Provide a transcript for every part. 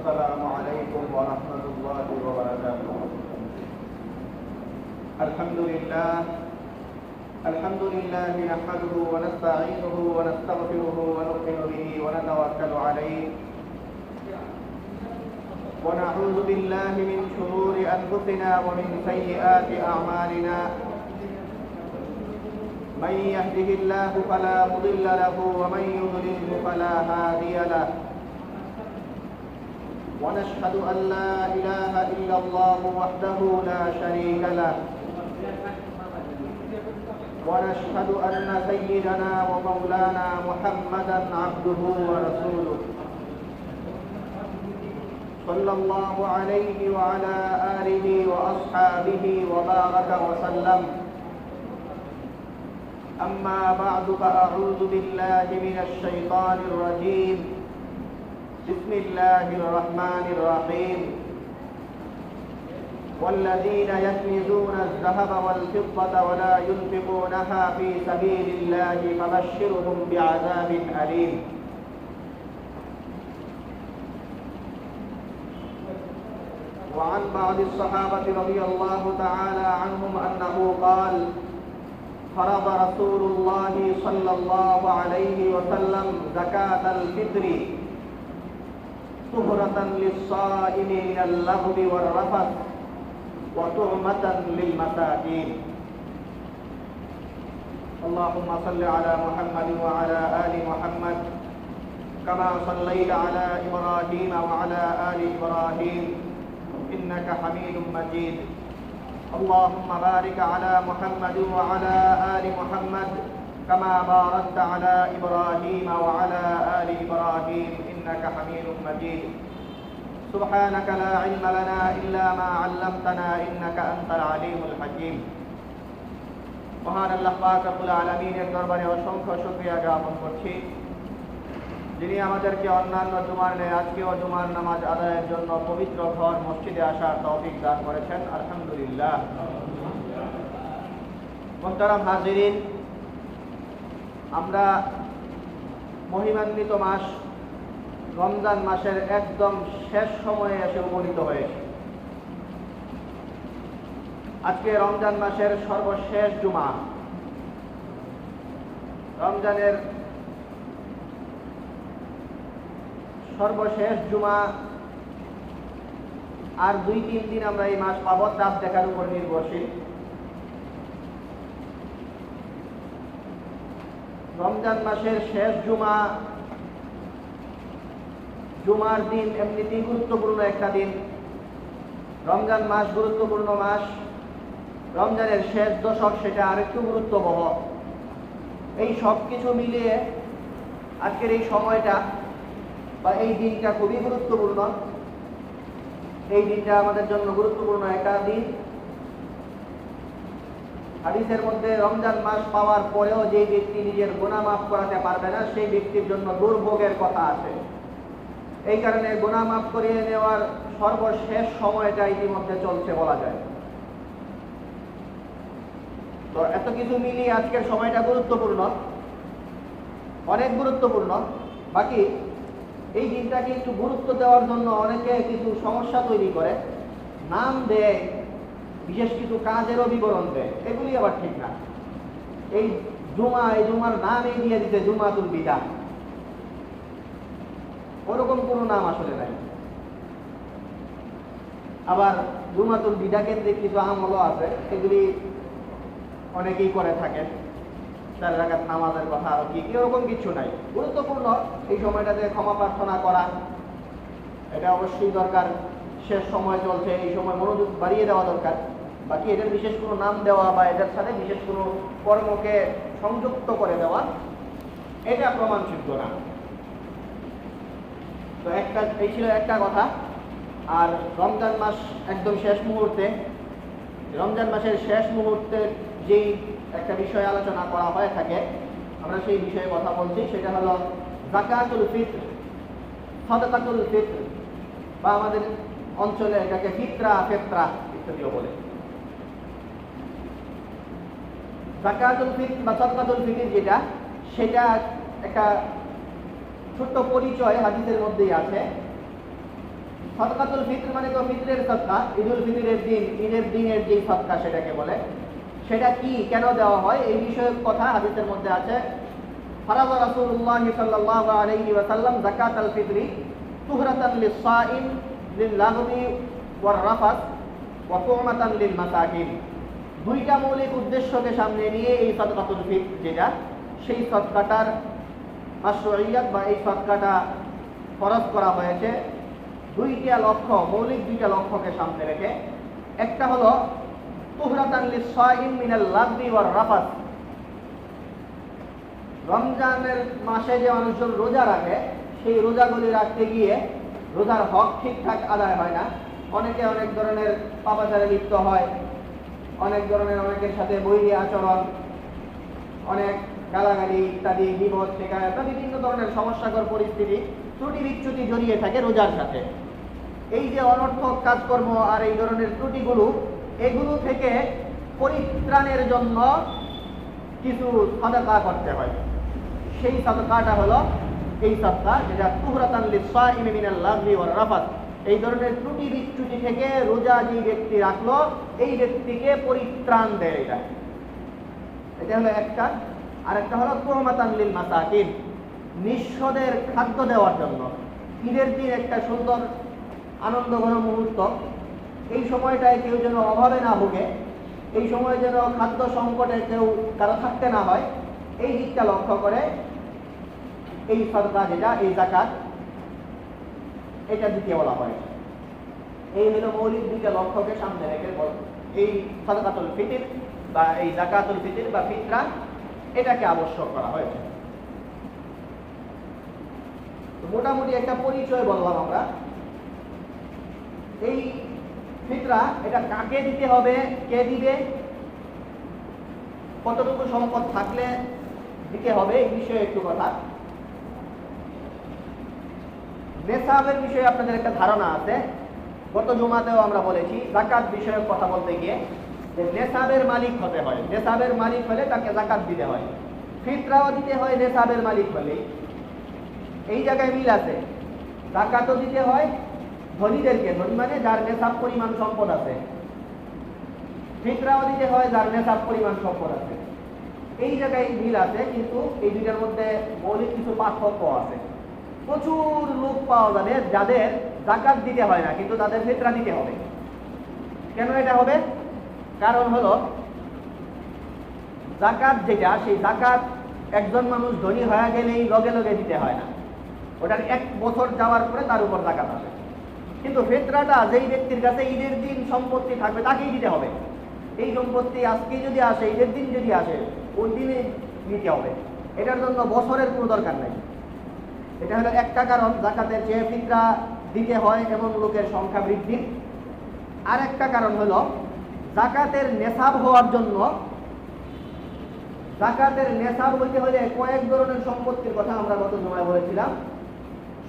السلام عليكم ورحمة الله وبركاته. الحمد لله نحمده ونستعينه ونستغفره ونؤمن به ونتوكل عليه ونعوذ بالله من شرور أنفسنا ومن سيئات أعمالنا. من يهده الله فلا مضل له ومن يضلل فلا هادي له. ونشهد أن لا إله إلا الله وحده لا شريك له. ونشهد أن سيدنا ومولانا محمدا عبده ورسوله صلى الله عليه وعلى آله وأصحابه وبارك وسلم. أما بعد فأعوذ بالله من الشيطان الرجيم. بسم الله الرحمن الرحيم. والذين يكنزون الذهب والفضة ولا ينفقونها في سبيل الله فبشرهم بعذاب أليم. وعن بعض الصحابة رضي الله تعالى عنهم أنه قال: فرض رسول الله صلى الله عليه وسلم زكاة الفطر طهرة للصائم من اللغو والرفث وطعمة للمساكين. اللهم صل على محمد وعلى آل محمد كما صليت على إبراهيم وعلى آل إبراهيم إنك حميد مجيد. اللهم بارك على محمد وعلى آل محمد كما باركت على إبراهيم وعلى آل إبراهيم إنك حميد مجيد. سبحانك لا علم لنا إلا ما علمتنا إنك أنت العليم الحكيم. মহান আল্লাহ পাক রব্বুল আলামিনের দরবারে অসংখ্য শুকরিয়া জ্ঞাপন করছি, যিনি আমাদেরকে অন্যান্য জুমার ন্যায় আজকেও জুমার নামাজ আদায়ের জন্য পবিত্র ঘর মসজিদে আসার তৌফিক দান করেছেন। আলহামদুলিল্লাহ। মুহতারাম হাজিরিন, আমরা মহিমান্বিত মাস রমজান মাসের একদম শেষ সময়ে এসে উপনীত হয়েছে। আজকে রমজান মাসের সর্বশেষ জুমা। রমজানের সর্বশেষ জুমা। আর 2-3 দিন আমরা এই মাস পাবো, চাঁদ দেখার উপর নির্ভরশীল। রমজান মাসের শেষ জুমা, জুমার দিন এমনিতেই গুরুত্বপূর্ণ একটা দিন। রমজান মাস গুরুত্বপূর্ণ মাস, রমজানের শেষ দশক সেটা আরেকটু গুরুত্ববহ। এই সব কিছু মিলিয়ে আজকের এই সময়টা বা এই দিনটা খুবই গুরুত্বপূর্ণ। এই দিনটা আমাদের জন্য গুরুত্বপূর্ণ একটা দিন। হাদিসের মধ্যে রমজান মাস পাওয়ার পরেও যে ব্যক্তি নিজের গুনাহ মাফ করাতে পারবে না, সেই ব্যক্তির জন্য দুর্ভোগের কথা আছে। এই কারণে গুনাহ মাফ করিয়ে নেওয়ার সর্বশেষ সময়টা ইতিমধ্যে চলছে বলা যায়। তো এত কিছু মিলিয়ে আজকের সময়টা গুরুত্বপূর্ণ, অনেক গুরুত্বপূর্ণ। বাকি এই দিনটাকে একটু গুরুত্ব দেওয়ার জন্য অনেকে কিছু সমস্যা তৈরি করে, নাম দেয়, বিশেষ কিছু কাজেরও বিবরণ দেয়। এগুলি আবার ঠিক না। এই জুমার নাম এই দিয়ে দিতে জুমাতুল বিদা, ওরকম কোনো নাম আসলে নাই। আবার জুমাতুল বিদা কেন্দ্রিক কিছু আমলও আছে, এগুলি অনেকেই করে থাকেন। 4 রাকাত নামাজের কথা আরো কি এরকম কিছু নাই। গুরুত্বপূর্ণ এই সময়টাতে ক্ষমা প্রার্থনা করা, এটা অবশ্যই দরকার। শেষ সময় চলছে, এই সময় মনোযোগ বাড়িয়ে দেওয়া দরকার। বাকি এটার বিশেষ কোনো নাম দেওয়া বা এটার সাথে বিশেষ কোনো কর্মকে সংযুক্ত করে দেওয়া, এটা প্রমাণসিদ্ধ না। তো এই ছিল একটা কথা। আর রমজান মাস একদম শেষ মুহূর্তে, রমজান মাসের শেষ মুহূর্তে যেই একটা বিষয় আলোচনা করা হয়ে থাকে, আমরা সেই বিষয়ে কথা বলছি। সেটা হলো যাকাতুল ফিত্র, সাদাকাতুল ফিত্র, বা আমাদের অঞ্চলে এটাকে ফেতরা ইত্যাদিও বলে। যাকাতুল ফিত্র বা সাদাকাতুল ফিত্র যেটা, সেটা একটা ছোট্ট পরিচয় হাদিসের মধ্যেই আছে। সাদকাতুল ফিতর মানে তো ফিতরের সদকা, ঈদুল ফিতরের দিন, ঈদের দিনের যে সদকা সেটাকে বলে। সেটা কি, কেন দেওয়া হয়, এই বিষয়ে কথা হাদিসের মধ্যে আছে। ফারাযা রাসূলুল্লাহ সাল্লাল্লাহু আলাইহি ওয়াসাল্লাম যাকাতাল ফিতরি তুহরাতান লিস-সাইম লিল-লাগবি ওয়ার-রাফাস ওয়া তু'মাতান লিল-মাসাকিন। দুইটা মৌলিক উদ্দেশ্যকে সামনে নিয়ে এই সাদকাতুল ফিতর যেটা, সেই সদকাটার মাশরুইয়াত বা এই সদকাটা ফরজ করা হয়েছে দুইটা লক্ষ্য, মৌলিক দুইটা লক্ষ্যকে সামনে রেখে। একটা হলো তুহরাতান লিস-সাইম মিনাল-লাগবি ওয়ার-রাফাস। রমজানের মাসে যে মানুষজন রোজা রাখে, সেই রোজাগুলি রাখতে গিয়ে রোজার হক ঠিকঠাক আদায় হয় না। অনেকে অনেক ধরনের পাপাচারে লিপ্ত হয়, অনেক ধরনের অনেকের সাথে বৈরী আচরণ, অনেক গালাগালি ইত্যাদি, বিপদ শেখায়তা, বিভিন্ন ধরনের সমস্যাকর পরিস্থিতি, ত্রুটি বিচ্যুতি জড়িয়ে থাকে রোজার সাথে। এই যে অনর্থক কাজকর্ম আর এই ধরনের ত্রুটিগুলো, এগুলো থেকে পরিত্রাণের জন্য কিছু সাদকা করতে হয়। সেই সাদকাটা হলো এই সাদকা যেটা তুহরাতান লিস-সাইমি মিনাল লাগবি ওয়ার রাফাস। এই ধরনের ত্রুটি বিচ্যুতি থেকে রোজা যে ব্যক্তি রাখলো, এই ব্যক্তিকে পরিত্রাণ দেয়। এটা হলো একটা। আর একটা হলো তু'মাতান লিল-মাসাকিন, নিঃস্বদের খাদ্য দেওয়ার জন্য। ঈদের দিন একটা সুন্দর আনন্দঘন মুহূর্ত, এই সময়টায় কেউ যেন অভাবে না ভোগে, এই সময় যেন খাদ্য সংকটে কেউ কারো থাকতে না হয়, এই দিকটা লক্ষ্য করে এই সাদকা যেটা, এই যাকাত, এটা দিতে বলা হয়। এই হলো মৌলিক দুইটা লক্ষ্যকে সামনে রেখে এই সাদকাতুল ফিতর বা এই যাকাতুল ফিতর বা ফিতরা এটাকে আবশ্যক করা হয়েছে। মোটামুটি একটা পরিচয় বললাম আমরা। এই ফিতরা এটা কাকে দিতে হবে, কে দিবে, কতটুকু সম্পদ থাকলে দিতে হবে, এই বিষয়ে একটু কথা। নেসাবের বিষয়ে আপনাদের একটা ধারণা আছে, গত জুমাতেও আমরা বলেছি। যাকাত বিষয়ে কথা বলতে গিয়ে যে নেসাবের মালিক হতে হয়, নেসাবের মালিক হলে তাকে যাকাত দিতে হয়। ফিতরাও দিতে হয় নেসাবের মালিক হলেই। এই জায়গায় মিল আছে। যাকাতও দিতে হয় ধনীদেরকে, ধনী মানে যার নেসাব পরিমাণ সম্পদ আছে। ফিতরাও দিতে হয় যার নেসাব পরিমাণ সম্পদ আছে। এই জায়গায় মিল আছে, কিন্তু এই দুইটার মধ্যে মৌলিক কিছু পার্থক্য আছে। প্রচুর লোক পাওয়া যাবে যাদের যাকাত দিতে হয় না, কিন্তু তাদের ফিতরা দিতে হবে। কেন এটা হবে? কারণ হলো যাকাত যেটা, সেই যাকাত একজন মানুষ ধনী হয়ে গেলেই লগে লগে দিতে হয় না, ওটার 1 বছর যাওয়ার পরে তার উপর যাকাত আসে। কিন্তু ফিতরাটা যেই ব্যক্তির কাছে ঈদের দিন সম্পত্তি থাকবে তাকেই দিতে হবে। এই সম্পত্তি আজকে যদি আসে, ঈদের দিন যদি আসে, ওই দিনে দিতে হবে। এটার জন্য বছরের কোনো দরকার নেই। এটা হলো একটা কারণ যাকাতের চেয়ে ফিতরা দিতে হয় এমন লোকের সংখ্যা বৃদ্ধি। আর একটা কারণ হলো যাকাতের নেসাব হওয়ার জন্য, যাকাতের নেসাব হইতে হলে কয়েক ধরনের সম্পত্তির কথা আমরা গত সময় বলেছিলাম।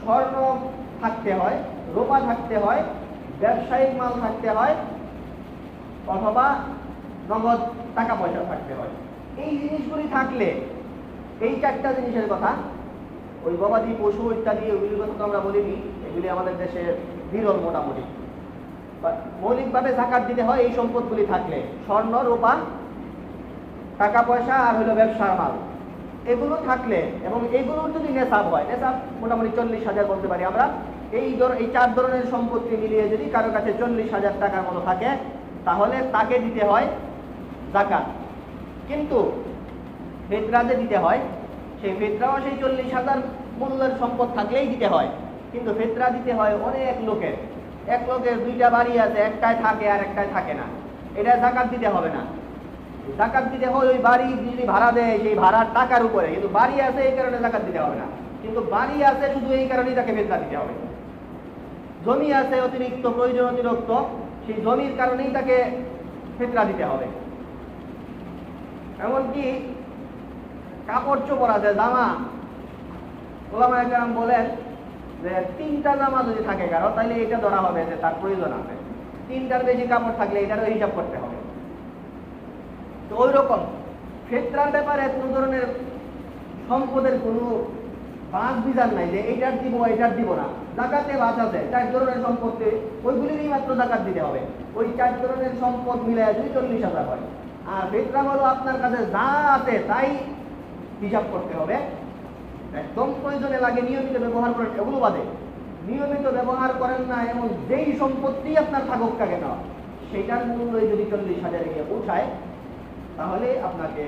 স্বর্ণ থাকতে হয়, রূপা থাকতে হয়, ব্যবসায়িক মাল থাকতে হয়, অথবা নগদ টাকা পয়সা থাকতে হয়। এই জিনিসগুলি থাকলে, এই 4টা জিনিসের কথা, ওই গবাদি পশু ইত্যাদি ওইগুলির কথা তো আমরা বলিনি, এগুলি আমাদের দেশে বিরল মোটামুটি। মৌলিকভাবে যাকাত দিতে হয় এই সম্পদগুলি থাকলে, স্বর্ণ, রূপা, টাকা পয়সা আর হলো ব্যবসার মাল, এগুলো থাকলে, এবং এগুলোর যদি নেসাব হয়, নেসাব মোটামুটি 40,000 বলতে পারি আমরা। এই 4 ধরনের সম্পত্তি মিলিয়ে যদি কারো কাছে 40,000 টাকার মতো থাকে, তাহলে তাকে দিতে হয় যাকাত। কিন্তু ফিতরা যে দিতে হয়, সেই ফিতরাও সেই 40,000 মূল্যের সম্পদ থাকলেই দিতে হয়। কিন্তু ফিতরা দিতে হয় অনেক লোকের। এক লোকের 2টা বাড়ি আছে, একটায় থাকে আর একটায় থাকে না, এটা যাকাত দিতে হবে না। যাকাত দিতে হয় ওই বাড়ি যদি ভাড়া দেয় সেই ভাড়ার টাকার উপরে। কিন্তু বাড়ি আছে এই কারণে যাকাত দিতে হবে না, কিন্তু বাড়ি আছে শুধু এই কারণেই তাকে ফিতরা দিতে হবে। জমি আছে অতিরিক্ত, প্রয়োজন অতিরিক্ত, সেই জমির কারণেই তাকে ফিতরা দিতে হবে। এমনকি কাপড় চোপড় আছে, জামা, ওলামায়ে কেরাম বলেন যে 3টা জামা যদি থাকে কারো, তাহলে এটা ধরা হবে যে তার প্রয়োজন আছে। 3টার বেশি কাপড় থাকলে এটারও হিসাব করতে হবে। তো ওই রকম ফিতরার ব্যাপারে কোনো ধরনের সম্পদের কোনো বাঁচ বিচার নাই যে এইটার দিব এইটার দিব না। জাকাতে বাঁচ আছে 4 ধরনের সম্পত্তি, ওইগুলিরই মাত্র জাকাত দিতে হবে। ওই 4 ধরনের সম্পদ মিলে 40,000 হয়। আর ফিতরা হলো আপনার কাছে যা আছে তাই হিসাব করতে হবে। একদম প্রয়োজনে লাগে নিয়মিত ব্যবহার করেন, এগুলো বাদে নিয়মিত ব্যবহার করেন না এমন যেই সম্পত্তি আপনার থাকুক কাকে না, সেইটার মূল্য যদি 40,000 গিয়ে পৌঁছায় তাহলে আপনাকে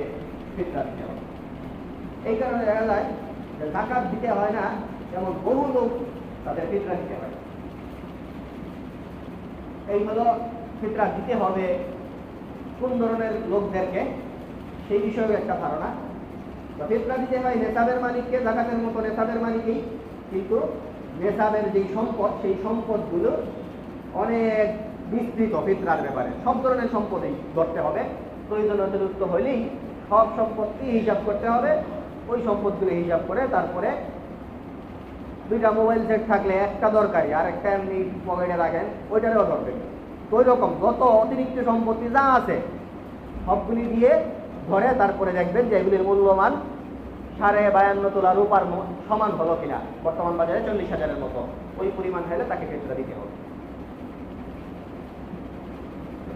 ফিতরা দিতে হবে। এই কারণে দেখা যায় যে জাকাত দিতে হয় না এমন বহু লোক তাদের ফিতরা দিতে হয়। এই হলো ফিতরা দিতে হবে কোন ধরনের লোকদেরকে, সেই বিষয়ে একটা ধারণা। ফিতরা দিতে হয় নেসাবের মালিককে, জাকাতের মতো নেসাবের মালিকই, কিন্তু নেসাবের যেই সম্পদ সেই সম্পদগুলো অনেক বিস্তৃত। ফিতরার ব্যাপারে সব ধরনের সম্পদেই ধরতে হবে, প্রয়োজন অতিরিক্ত হলেই সব সম্পত্তি হিসাব করতে হবে। ওই সম্পদগুলো হিসাব করে তারপরে 2টা মোবাইল সেট থাকলে একটা দরকারি আর একটা এমনি পকেটে রাখেন, ওইটারেও ধরবেন। তো ওই রকম যত অতিরিক্ত সম্পত্তি যা আছে সবগুলি দিয়ে ধরে তারপরে দেখবেন যে এগুলির মূল্যমান 52.5 তোলা রূপার সমান হলো কিনা। বর্তমান বাজারে 40,000-এর মতো, ওই পরিমাণ হলে তাকে ফিতরা দিতে হবে।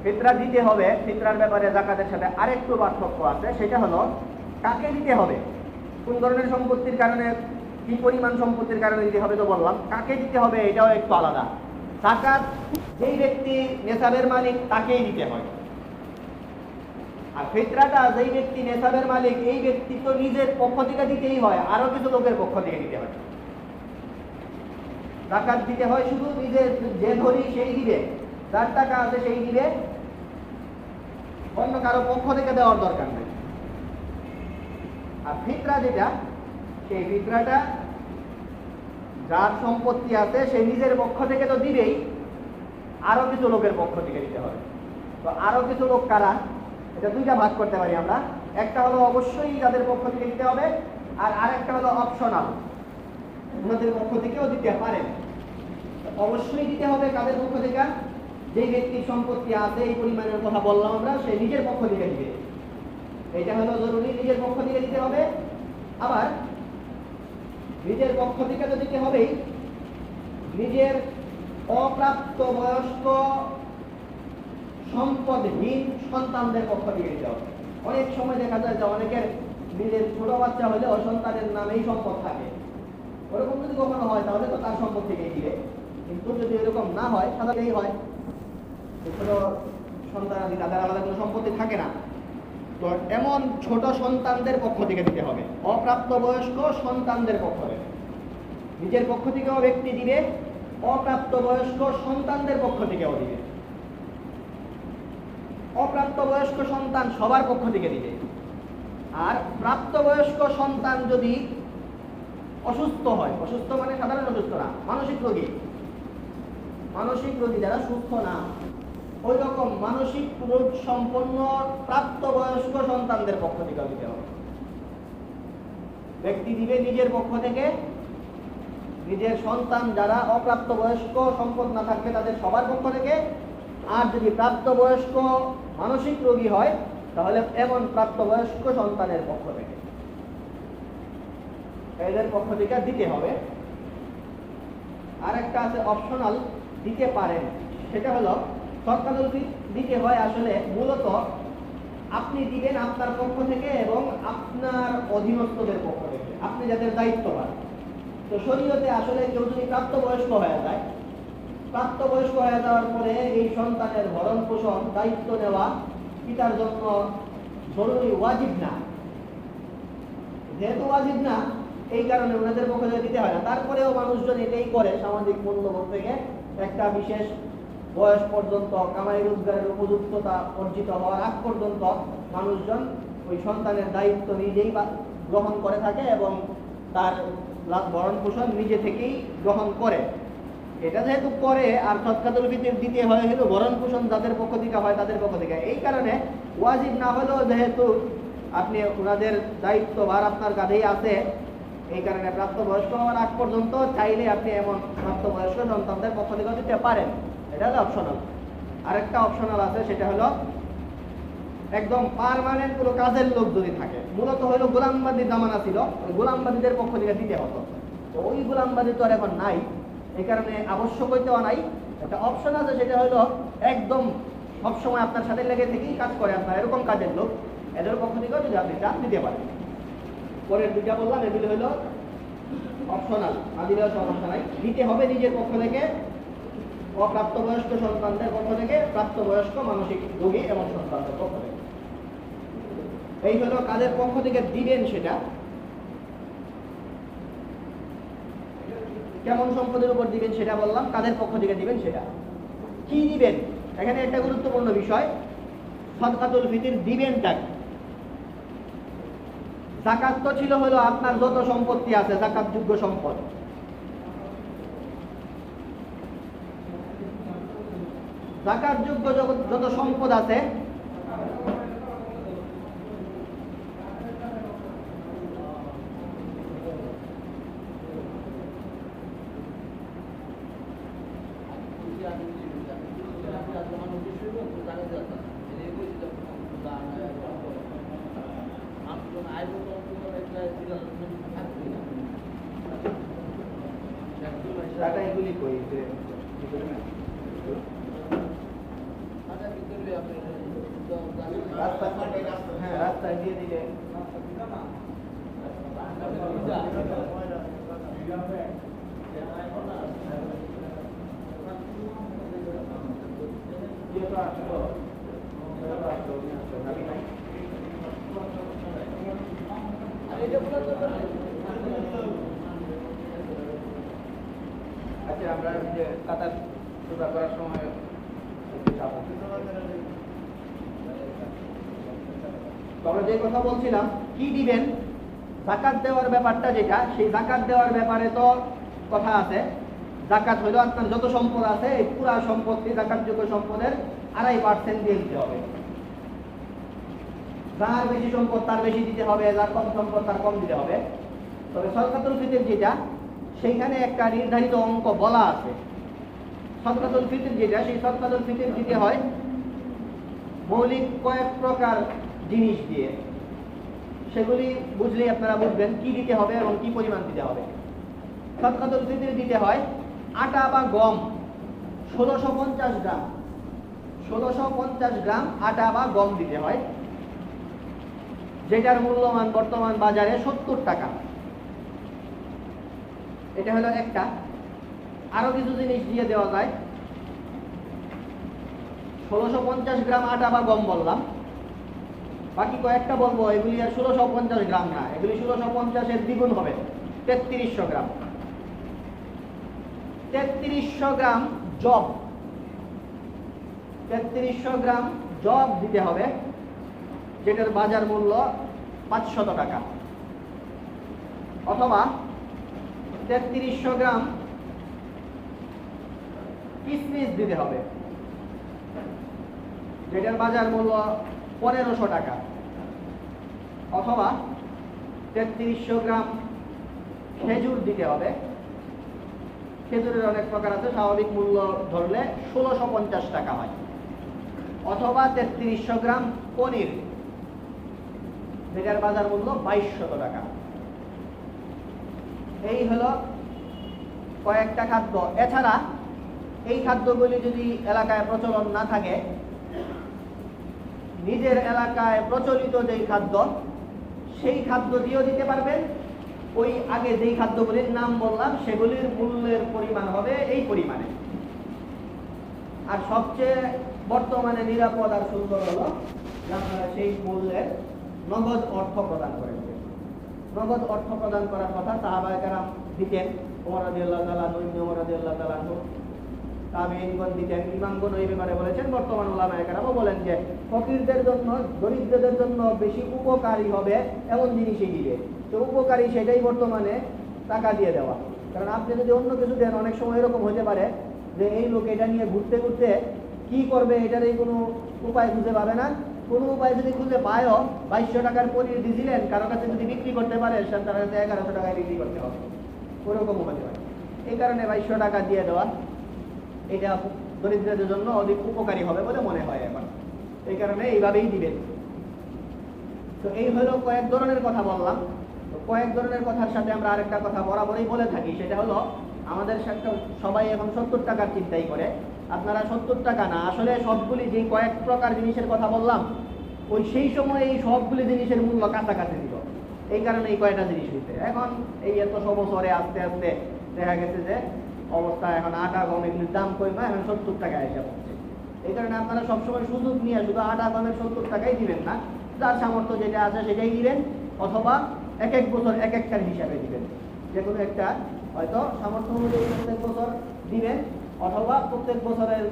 ফিতরা দিতে হবে, ফিতরার ব্যাপারে জাকাতের সাথে আরেকটু পার্থক্য আছে, সেটা হলো কাকে দিতে হবে, কোন ধরনের সম্পত্তির কারণে, কি পরিমাণ সম্পত্তির কারণে দিতে হবে। তো বললাম কাকে দিতে হবে এটাও একটু আলাদা। জাকাত যেই ব্যক্তি নেসাবের মালিক তাকেই দিতে হয়, আর ফিতরাটা যেই ব্যক্তি নেসাবের মালিক এই ব্যক্তি তো নিজের পক্ষ থেকে দিতেই হয়, আরো কিছু লোকের পক্ষ থেকে দিতে হয়। জাকাত দিতে হয় শুধু নিজের, যে ধরি সেই দিবে, যার টাকা আছে সেই দিবে, অন্য কারো পক্ষ থেকে দেওয়ার দরকার নেই। আর ফিতরা যেটা, সেই ফিতরাটা যার সম্পত্তি আছে সেই নিজের পক্ষ থেকে তো দিবেই, আরো কিছু লোকের পক্ষ থেকে দিতে হবে। তো আরো কিছু লোক কারা, এটা 2টা ভাগ করতে পারি আমরা। একটা হলো অবশ্যই যাদের পক্ষ থেকে দিতে হবে, আর আরেকটা হলো অপশনাল, ওনাদের পক্ষ থেকেও দিতে পারেন। অবশ্যই দিতে হবে কাদের পক্ষ থেকে, যেই ব্যক্তির সম্পত্তি আছে এই পরিমাণের কথা বললাম আমরা, সে নিজের পক্ষ থেকে দিবে, এটা হলো জরুরি, নিজের পক্ষ থেকে দিতে হবে। আবার নিজের পক্ষ থেকে তো দিতে হবেই, নিজের অপ্রাপ্ত বয়স্ক সম্পদহীন সন্তানদের পক্ষ থেকে দিতে হবে। অনেক সময় দেখা যায় যে অনেকের নিজের ছোট বাচ্চা হলে সন্তানের নামেই সম্পদ থাকে, ওরকম যদি কখনো হয় তাহলে তো তার সম্পদ থেকেই দিবে। কিন্তু যদি এরকম না হয়, সাধারণই হয় ছোট সন্তানাদি তাদের আলাদা কোনো সম্পত্তি থাকে না, তো এমন ছোট সন্তানদের পক্ষ থেকে দিতে হবে, অপ্রাপ্ত বয়স্ক সন্তানদের পক্ষ থেকে। নিজের পক্ষ থেকেও ব্যক্তি দিবে, অপ্রাপ্ত বয়স্ক সন্তানদের পক্ষ থেকেও দিবে। অপ্রাপ্ত বয়স্ক সন্তান সবার পক্ষ থেকে দিবে। আর প্রাপ্তবয়স্ক সন্তান যদি অসুস্থ হয়, অসুস্থ মানে সাধারণ অসুস্থ না, মানসিক রোগী, মানসিক রোগী যারা সুস্থ না, ওই রকম মানসিক রোগ সম্পন্ন প্রাপ্তবয়স্ক সন্তানদের পক্ষ থেকে দিতে হবে। ব্যক্তি দিবে নিজের পক্ষ থেকে, নিজের সন্তান যারা অপ্রাপ্তবয়স্ক সম্পদ না থাকবে তাদের সবার পক্ষ থেকে। আর যদি প্রাপ্তবয়স্ক মানসিক রোগী হয় তাহলে এমন প্রাপ্তবয়স্ক সন্তানের পক্ষ থেকে, এদের পক্ষ থেকে দিতে হবে। আর একটা আছে অপশনাল, দিতে পারেন, সেটা হলো সরকারুল দিতে হয় আসলে মূলত আপনি দিবেন আপনার পক্ষ থেকে এবং আপনার অধীনস্থদের পক্ষ থেকে, আপনি যাদের দায়িত্ববান। তো শরীয়তে আসলে কেউ যদি প্রাপ্তবয়স্ক হয়ে যায়, প্রাপ্তবয়স্ক হয়ে যাওয়ার পরে এই সন্তানের ভরণ পোষণ দায়িত্ব নেওয়া পিতার জন্য জরুরি, ওয়াজিব না। যেহেতু ওয়াজিব না, এই কারণে ওনাদের পক্ষ থেকে দিতে হয় না। তারপরেও মানুষজন এটাই করে, সামাজিক মূল্যবোধ থেকে একটা বিশেষ বয়স পর্যন্ত কামাই রোজগারের উপযুক্ততা অর্জিত হওয়ার আগ পর্যন্ত মানুষজন ওই সন্তানের দায়িত্ব নিজেই গ্রহণ করে থাকে এবং তার ভরণ পোষণ নিজে থেকেই গ্রহণ করে। এটা যেহেতু করে, আর সদকাতুল ফিতর দিতে হয় হলো ভরণ পোষণ যাদের পক্ষ থেকে হয় তাদের পক্ষ থেকে। এই কারণে ওয়াজিব না হলেও যেহেতু আপনি ওনাদের দায়িত্ব ভার আপনার কাঁধেই আছে, এই কারণে প্রাপ্তবয়স্ক হওয়ার আগ পর্যন্ত চাইলে আপনি এমন প্রাপ্তবয়স্ক সন্তানদের পক্ষ থেকে দিতে পারেন। এটা হলো অপশনাল। আরেকটা অপশনাল আছে, সেটা হলো একদম পার্মানেন্ট কোনো কাজের লোক যদি থাকে, মূলত হলো গোলামবাদী জামানা ছিল, গোলামবাদীদের পক্ষ থেকে দিতে হতো। তো ওই গোলামবাদী তো আর এখন নাই, এই কারণে আবশ্যক হইতেও নাই। একটা অপশন আছে, সেটা হলো একদম সবসময় আপনার সাথে লেগে থেকেই কাজ করে আপনার এরকম কাজের লোক, এদের পক্ষ থেকেও যদি আপনি চান দিতে পারেন। পরের দুইটা বললাম, এগুলি হলো অপশনাল, না দিলেও সমস্যা নাই। দিতে হবে নিজের পক্ষ থেকে, অপ্রাপ্তবয়স্ক সন্তানদের পক্ষ থেকে, প্রাপ্তবয়স্ক মানসিক রোগী এবং সন্তানদের পক্ষ থেকে। এই হলো কাদের পক্ষ থেকে দিবেন সেটা। কেমন সম্পদের উপর দিবেন সেটা বললাম, কাদের পক্ষ থেকে দিবেন সেটা। কি দিবেন, এখানে একটা গুরুত্বপূর্ণ বিষয়, সাদকাতুল ফিতর দিবেনটা। যাকাত তো ছিল হলো আপনার যত সম্পত্তি আছে যাকাতযোগ্য সম্পদ, যাকাতযোগ্য যত সম্পদ আছে এগুলি কই রাস্তায় দিয়ে দিলে আচ্ছা, আমরা যে কাতার সুতা করার সময় আমরা যে কথা বলছিলাম, কি দিবেন, যাকাত দেওয়ার ব্যাপারটা যেটা, সেই যাকাত দেওয়ার ব্যাপারে তো কথা আছে। যাকাত হইল আপনার যত সম্পদ আছে এই পুরা সম্পত্তি যাকাতযোগ্য সম্পদের 2.5% দিয়ে দিতে হবে। যার বেশি সম্পদ তার বেশি দিতে হবে, যার কম সম্পদ তার কম দিতে হবে। তবে সাদকাতুল ফিতর যেটা, সেইখানে একটা নির্ধারিত অঙ্ক বলা আছে। সাদকাতুল ফিতর যেটা, সেই সাদকাতুল ফিতর দিতে হয় মৌলিক কয়েক প্রকার জিনিস দিয়ে। সেগুলি বুঝলেই আপনারা বুঝবেন কি দিতে হবে এবং কি পরিমাণ দিতে হবে। সাদকাতুল ফিতর দিতে হয় আটা বা গম 1650 গ্রাম, 1650 গ্রাম আটা বা গম দিতে হয়, যেটার মূল্যমান বর্তমান বাজারে 70 টাকা। এটা হলো একটা। আরো কিছু জিনিস দিয়ে দেওয়া যায়। 1650 গ্রাম আটা বা গম বললাম, বাকি কয়েকটা বলবো, এগুলি আর 1650 গ্রাম না, এগুলি 1650-এর দ্বিগুণ হবে, 3300 গ্রাম। 3300 গ্রাম জব, 3300 গ্রাম জব দিতে হবে, যেটার বাজার মূল্য 500 টাকা। অথবা 3300 গ্রাম কিসমিস দিতে হবে, যেটার বাজার মূল্য 1500 টাকা। অথবা 3300 গ্রাম খেজুর দিতে হবে, খেজুরের অনেক প্রকার আছে, স্বাভাবিক মূল্য ধরলে 1650 টাকা হয়। অথবা 3300 গ্রাম পনির, যেটার বাজার মূল্য 2200 টাকা। এই হলো কয়েকটা খাদ্য। এছাড়া এই খাদ্যগুলি যদি এলাকায় প্রচলন না থাকে, নিজের এলাকায় প্রচলিত যেই খাদ্য সেই খাদ্য দিয়েও দিতে পারবেন। ওই আগে যেই খাদ্যগুলির নাম বললাম সেগুলির মূল্যের পরিমাণ হবে এই পরিমাণে। আর সবচেয়ে বর্তমানে নিরাপদ আর সুন্দর হলো আপনারা সেই মূল্যের নগদ অর্থ প্রদান করেন। নগদ অর্থ প্রদান করার কথা সাহাবায়ে কেরাম দিতেন, ওমর রাদিয়াল্লাহু তাআলা আনহু, ওমর রাদিয়াল্লাহু তাআলা আনহু, তাবেঈনগণ দিতেন, ইমামগণ এই ব্যাপারে বলেছেন। বর্তমান উলামায়ে কেরামও বলেন যে ফকিরদের জন্য, দরিদ্রদের জন্য বেশি উপকারী হবে এমন জিনিসই দিবে। তো উপকারী সেটাই বর্তমানে টাকা দিয়ে দেওয়া। কারণ আপনি যদি অন্য কিছু দেন, অনেক সময় এরকম হতে পারে যে এই লোক এটা নিয়ে ঘুরতে ঘুরতে কি করবে এটার এই কোনো উপায় খুঁজে পাবে না। কোনো উপায় যদি খুঁজে পায়ও, 2200 টাকার পনির দিয়েছিলেন, কারো কাছে যদি বিক্রি করতে পারে তার কাছে 1100 টাকায় বিক্রি করতে হবে, ওরকমও হতে পারে। এই কারণে 2200 টাকা দিয়ে দেওয়া, এটা দরিদ্রদের জন্য অধিক উপকারী হবে বলে মনে হয় এখন। এই কারণে এইভাবেই দিবেন। তো এই হলো কয়েক ধরনের কথা বললাম। তো কয়েক ধরনের কথার সাথে আমরা আরেকটা কথা বরাবরই বলে থাকি, সেটা হলো আমাদের সাথে সবাই এখন 70 টাকার চিন্তাই করে। আপনারা 70 টাকা না, আসলে সবগুলি যে কয়েক প্রকার জিনিসের কথা বললাম ওই সেই সময় এই সবগুলি জিনিসের মূল্য কাছাকাছি ছিল, এই কারণে এই কয়টা জিনিস হইতে। এখন এই এত বছরে আস্তে আস্তে দেখা গেছে যে অবস্থা এখন আটা গম এগুলির দাম কমে এখন 70 টাকায় এসে পড়ছে। এই কারণে আপনারা সবসময় সুযোগ নিয়ে শুধু আটা গমের 70 টাকাই দিবেন না, যার সামর্থ্য যেটা আছে সেটাই দিবেন, অথবা এক এক বছর এক একটার হিসাবে দিবেন। যে কোনো একটা হয়তো সামর্থ্য অনুযায়ী প্রত্যেক বছর দিবেন, অথবা প্রত্যেক বছরের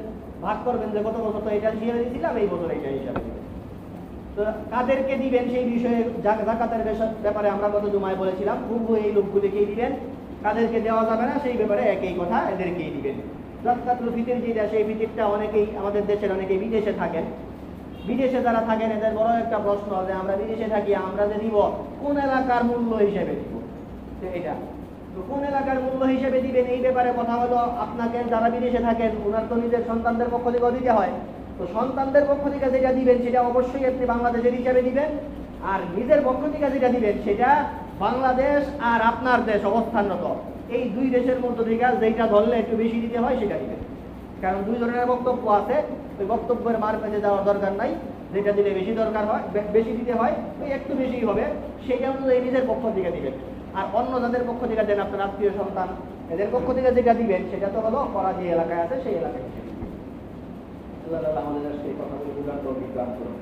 ভাগ করবেন যে গত বছর তো এটা হিসাবে দিয়েছিলাম, এই বছর এইটা হিসাবে দিবেন। তো কাদেরকে দিবেন সেই বিষয়ে যাকাতের ব্যাপারে আমরা গত জুমায় বলেছিলাম, হুবহু এই লোকগুলিকেই দিবেন, কাদেরকে দেওয়া যাবে না সেই ব্যাপারে একই কথা, এদেরকেই দিবেন। যাকাতুল ফিতর যেটা, সেই ফিতরটা অনেকেই আমাদের দেশের অনেকেই বিদেশে থাকেন। বিদেশে যারা থাকেন এদের বড় একটা প্রশ্ন যে আমরা বিদেশে থাকি, আমরা যে দিব কোন এলাকার মূল্য হিসেবে দিব, এটা তো কোন এলাকার মূল্য হিসেবে দিবেন এই ব্যাপারে কথা হলো, আপনাকে যারা বিদেশে থাকেন ওনার তো নিজের সন্তানদের পক্ষ থেকে দিতে হয়। তো সন্তানদের পক্ষ থেকে যেটা দিবেন সেটা অবশ্যই আপনি বাংলাদেশের হিসাবে দিবেন, আর নিজের পক্ষ থেকে যেটা দিবেন সেটা বাংলাদেশ আর আপনার দেশ অবস্থানরত এই দুই দেশের মধ্যে থেকে যেটা ধরলে একটু বেশি দিতে হয় সেটা দিবেন। কারণ দুই ধরনের বক্তব্য আছে, ওই বক্তব্যের মার পেতে যাওয়ার দরকার নাই, যেটা দিলে বেশি দরকার হয় বেশি দিতে হয় ওই একটু বেশি হবে, সেইটা অনুযায়ী নিজের পক্ষ থেকে দিবেন। আর অন্য যাদের পক্ষ থেকে দেন, আপনার আত্মীয় সন্তান এদের পক্ষ থেকে যেটা দিবেন সেটা তো হলো করা যে এলাকায় আছে সেই এলাকায় হিসেবে। আল্লাহ আমাদের সেই কথাগুলো বুঝার তৌফিক দান করুন।